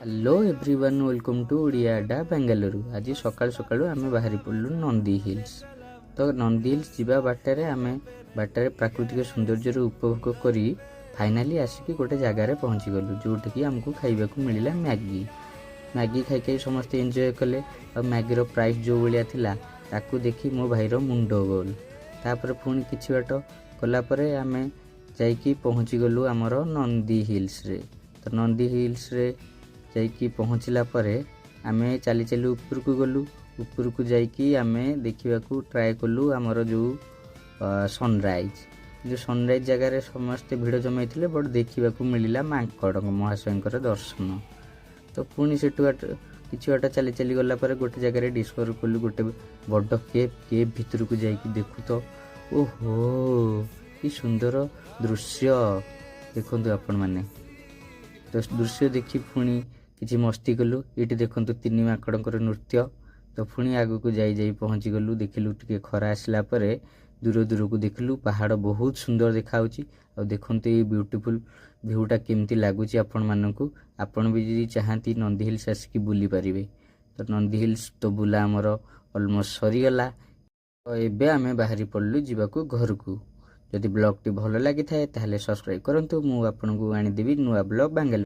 Hello everyone welcome to Odia Adda Bengaluru. आज सकाल सकाल आम बाहरी पड़लु नंदी हिल्स। तो नंदी हिल्स जावा बाटर आम बाटर प्राकृतिक सौंदर्य उपभोग करी फाइनाली आसिक गोटे जगार पहुँची गलु जोटि आमको खाइबा मिलला मैगी। मैगी खाई समस्ते एंजॉय कले। और मैगीर प्राइस जो भाया थिला ताकू देखी मो भाईर मुंड गोल। तापर पुणी किछि बाट कलापर आम जाइकी पहुँची गलु आमर नंदी हिल्स रे। तो नंदी हिल्स रे जाइकी पहुँचला परे आमे चली चली ऊपर को गलु। ऊपर को जाइकी आमे देखा ट्राए कलु आमर जो सनराइज। जो सनराइज जगार समस्ते भिड़ जमाई बट देखा मिलला मांकड़ महाशयकर दर्शन। तो पुणी से किसी बाट चली चली गला पर गोटे जगार डिस्कवर कलु गोटे बड़ केव भितर को जाइकी देखु। तो ओहो कि सुंदर दृश्य देखु आपण मैंने। तो दृश्य देखी पुणी किसी मस्ती कलु। ये देखु तीन माकड़ नृत्य। तो पुणी आग को जाई पहुँची गलु। देखिलु टिके खरा आसला परे दूर दूर को देखिलु पहाड़ बहुत सुंदर देखा और देखु ये ब्यूटीफुल भ्यूटा केमती लगुच आपण मानकू। आपण भी जी चाहती नंदी हिल्स आसिक बुली पारिबे। तो नंदी हिल्स तो बुला आमर ऑलमोस्ट सरीगला। तो एबे आमे बाहरी पड़लु जीवाकू घर को। जदि ब्लॉग टी भल लगी थाए ताहले सब्सक्राइब करंतु। मु आपनकू आनी देबी नुआ ब्लॉग बेंगालुरु।